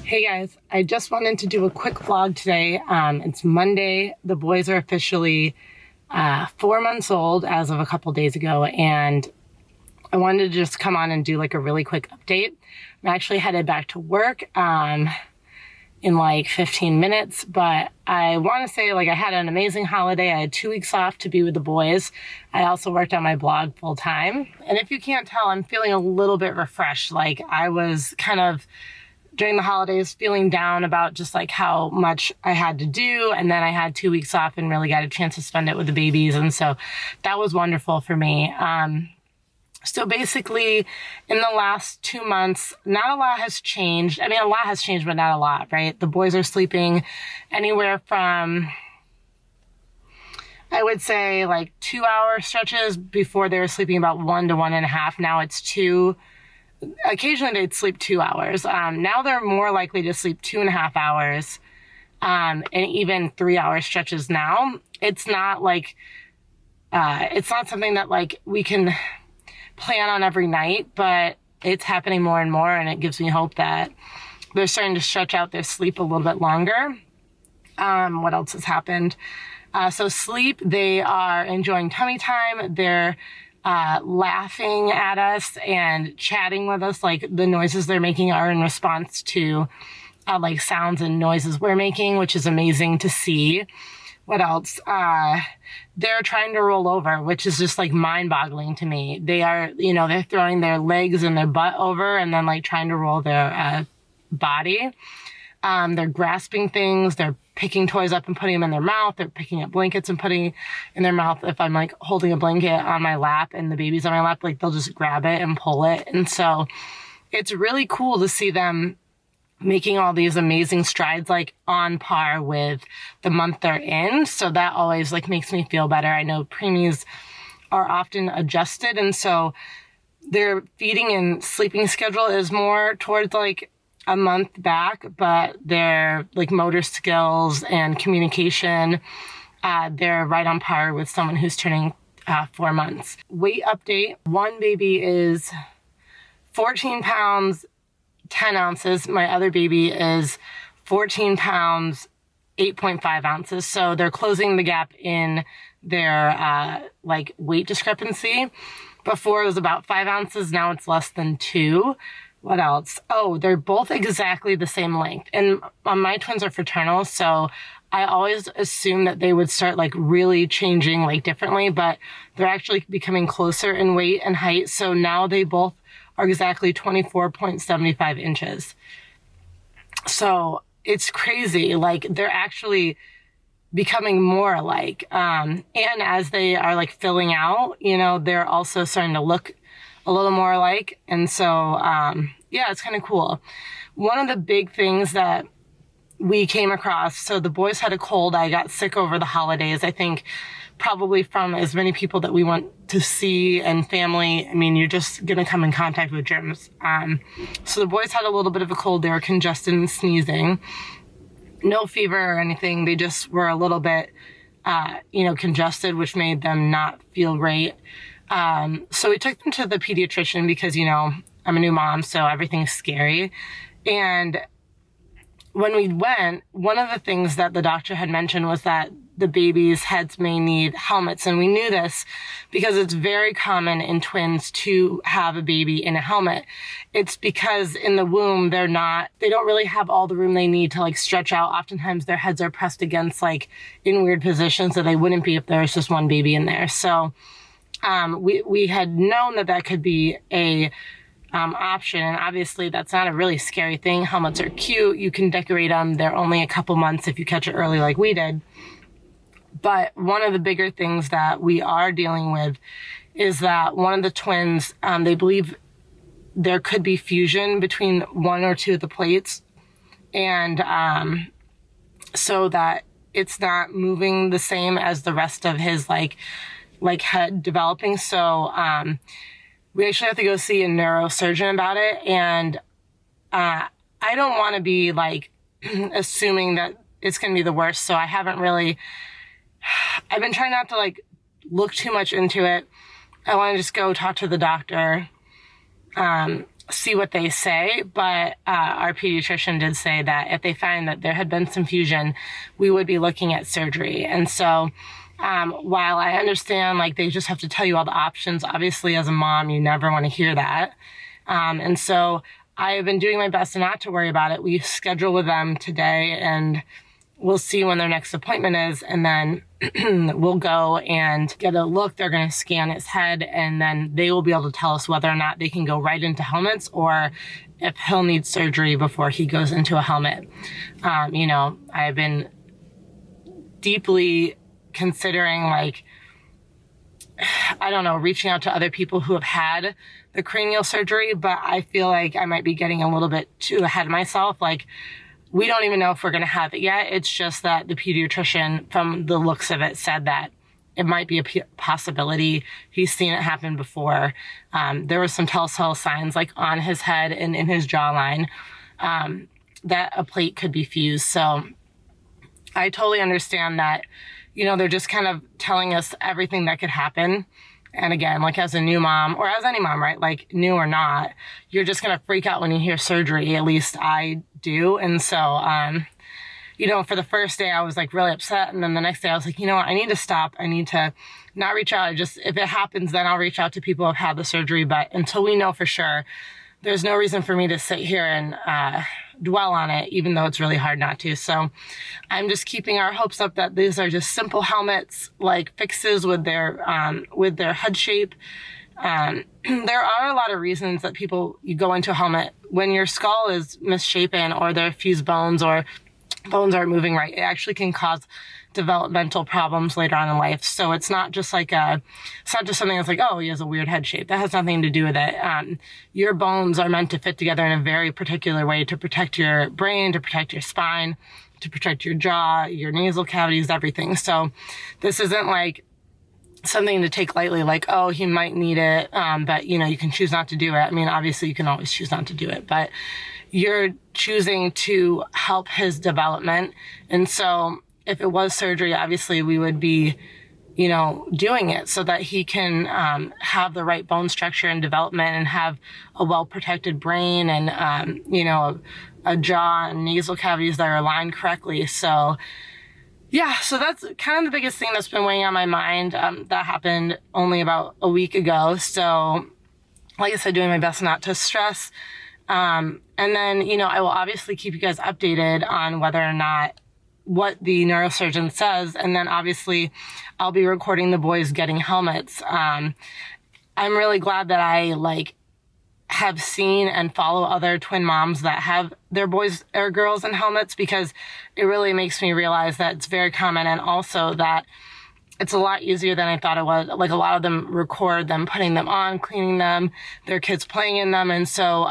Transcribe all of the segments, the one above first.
Hey guys, I just wanted to do a quick vlog today. It's Monday. The boys are officially 4 months old as of a couple days ago, and I wanted to just come on and do like a really quick update. I'm actually headed back to work in like 15 minutes, but I want to say like I had an amazing holiday. I had 2 weeks off to be with the boys. I also worked on my blog full time. And if you can't tell, I'm feeling a little bit refreshed. Like I was kind of during the holidays feeling down about just like how much I had to do. And then I had 2 weeks off and really got a chance to spend it with the babies. And so that was wonderful for me. So basically in the last 2 months, not a lot has changed. I mean, a lot has changed, but not a lot, right? The boys are sleeping anywhere from, I would say like 2-hour stretches. Before they were sleeping about 1 to 1.5. Now it's 2. Occasionally they'd sleep 2 hours. Now they're more likely to sleep 2.5 hours, and even 3-hour stretches now. It's not like, it's not something that like we can plan on every night, but it's happening more and more, and it gives me hope that they're starting to stretch out their sleep a little bit longer. What else has happened? So sleep, they are enjoying tummy time. They're laughing at us and chatting with us. Like the noises they're making are in response to like sounds and noises we're making, which is amazing to see. What else? They're trying to roll over, which is just like mind-boggling to me. They are, they're throwing their legs and their butt over and then like trying to roll their body. They're grasping things. They're picking toys up and putting them in their mouth. They're picking up blankets and putting in their mouth. If I'm like holding a blanket on my lap and the baby's on my lap, like they'll just grab it and pull it. And so it's really cool to see them making all these amazing strides, like on par with the month they're in. So that always like makes me feel better. I know preemies are often adjusted, and so their feeding and sleeping schedule is more towards like a month back, but their like motor skills and communication, they're right on par with someone who's turning 4 months. Weight update. One baby is 14 pounds, 10 ounces. My other baby is 14 pounds, 8.5 ounces. So they're closing the gap in their like weight discrepancy. Before it was about 5 ounces. Now it's less than 2. What else? Oh, they're both exactly the same length. And my twins are fraternal, so I always assumed that they would start like really changing like differently, but they're actually becoming closer in weight and height. So now they both are exactly 24.75 inches. So it's crazy. Like they're actually becoming more alike. And as they are like filling out, they're also starting to look a little more alike. And so, yeah, it's kind of cool. One of the big things that we came across, so the boys had a cold. I got sick over the holidays. I think probably from as many people that we want to see and family. I mean, you're just going to come in contact with germs. So the boys had a little bit of a cold. They were congested and sneezing. No fever or anything. They just were a little bit, congested, which made them not feel great. So we took them to the pediatrician because, I'm a new mom, so everything's scary. And when we went, one of the things that the doctor had mentioned was that the babies' heads may need helmets. And we knew this because it's very common in twins to have a baby in a helmet. It's because in the womb, they don't really have all the room they need to like stretch out. Oftentimes their heads are pressed against like in weird positions that they wouldn't be if there was just one baby in there. So we had known that could be a option. And obviously that's not a really scary thing. Helmets are cute. You can decorate them. They're only a couple months if you catch it early like we did. But one of the bigger things that we are dealing with is that one of the twins, they believe there could be fusion between 1 or 2 of the plates. And so that it's not moving the same as the rest of his like head developing. So we actually have to go see a neurosurgeon about it. And I don't want to be like assuming that it's going to be the worst. So I've been trying not to like look too much into it. I want to just go talk to the doctor see what they say, but our pediatrician did say that if they find that there had been some fusion, we would be looking at surgery. And so while I understand, like, they just have to tell you all the options, obviously as a mom, you never want to hear that. And so I have been doing my best not to worry about it. We schedule with them today, and we'll see when their next appointment is, and then we'll go and get a look. They're going to scan his head, and then they will be able to tell us whether or not they can go right into helmets or if he'll need surgery before he goes into a helmet. I've been deeply considering, like, I don't know, reaching out to other people who have had the cranial surgery, but I feel like I might be getting a little bit too ahead of myself. Like, we don't even know if we're going to have it yet. It's just that the pediatrician, from the looks of it, said that it might be a possibility. He's seen it happen before. There were some telltale signs, like on his head and in his jawline, that a plate could be fused. So I totally understand that, they're just kind of telling us everything that could happen. And again, like, as a new mom, or as any mom, right? Like, new or not, you're just going to freak out when you hear surgery. At least I do. And so, for the first day I was like really upset. And then the next day I was like, I need to stop. I need to not reach out. If it happens, then I'll reach out to people who have had the surgery. But until we know for sure, there's no reason for me to sit here and dwell on it, even though it's really hard not to. So I'm just keeping our hopes up that these are just simple helmets, like fixes with their head shape. There are a lot of reasons that you go into a helmet when your skull is misshapen, or there are fused bones, or bones aren't moving right. It actually can cause developmental problems later on in life. So it's not just something that's like, oh, he has a weird head shape. That has nothing to do with it. Your bones are meant to fit together in a very particular way to protect your brain, to protect your spine, to protect your jaw, your nasal cavities, everything. So this isn't like something to take lightly, like, oh, he might need it, but you can choose not to do it. I mean, obviously you can always choose not to do it, but you're choosing to help his development. And so if it was surgery, obviously we would be, doing it so that he can have the right bone structure and development, and have a well-protected brain, and, a jaw and nasal cavities that are aligned correctly. So yeah, so that's kind of the biggest thing that's been weighing on my mind. That happened only about a week ago. So like I said, doing my best not to stress. And then, I will obviously keep you guys updated on whether or not what the neurosurgeon says. And then obviously I'll be recording the boys getting helmets. I'm really glad that I have seen and follow other twin moms that have their boys or girls in helmets, because it really makes me realize that it's very common, and also that it's a lot easier than I thought it was. Like, a lot of them record them putting them on, cleaning them, their kids playing in them. And so,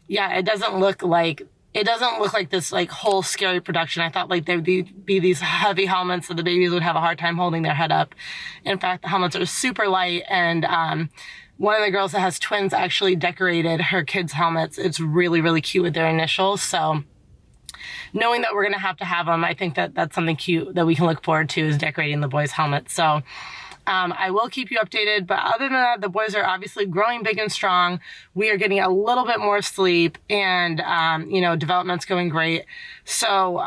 it doesn't look like this whole scary production. I thought there'd be these heavy helmets that the babies would have a hard time holding their head up. In fact, the helmets are super light, and one of the girls that has twins actually decorated her kids' helmets. It's really, really cute with their initials. So knowing that we're going to have them, I think that that's something cute that we can look forward to, is decorating the boys' helmets. So I will keep you updated. But other than that, the boys are obviously growing big and strong. We are getting a little bit more sleep, and, development's going great. So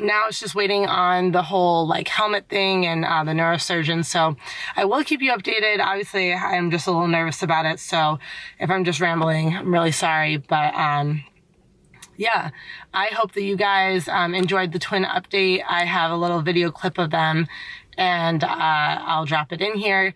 now it's just waiting on the whole helmet thing and the neurosurgeon. So I will keep you updated. Obviously, I'm just a little nervous about it. So if I'm just rambling, I'm really sorry. But yeah, I hope that you guys enjoyed the twin update. I have a little video clip of them, and I'll drop it in here.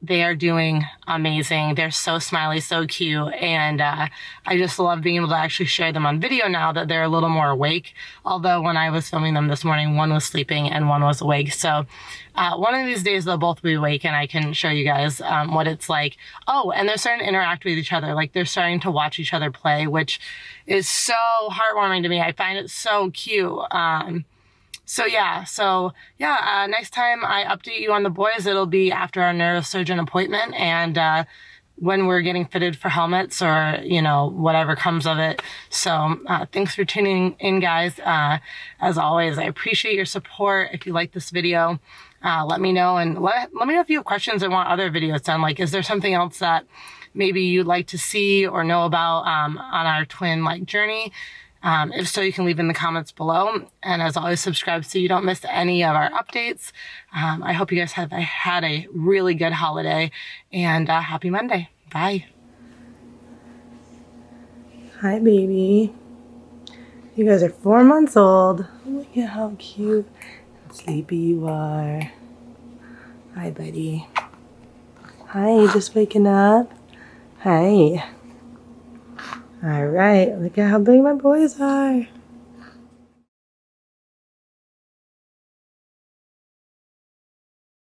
They are doing amazing. They're so smiley, so cute. And I just love being able to actually share them on video now that they're a little more awake. Although when I was filming them this morning, one was sleeping and one was awake. So one of these days they'll both be awake, and I can show you guys what it's like. Oh, and they're starting to interact with each other. They're starting to watch each other play, which is so heartwarming to me. I find it so cute. So next time I update you on the boys, it'll be after our neurosurgeon appointment, and when we're getting fitted for helmets, or, whatever comes of it. So thanks for tuning in, guys. As always, I appreciate your support. If you like this video, let me know, and let me know if you have questions and want other videos done. Like, is there something else that maybe you'd like to see or know about on our twin journey? If so, you can leave in the comments below. And as always, subscribe so you don't miss any of our updates. I hope you guys have had a really good holiday, and happy Monday. Bye. Hi, baby. You guys are 4 months old. Look at how cute and sleepy you are. Hi, buddy. Hi, just waking up. Hi. All right, look at how big my boys are.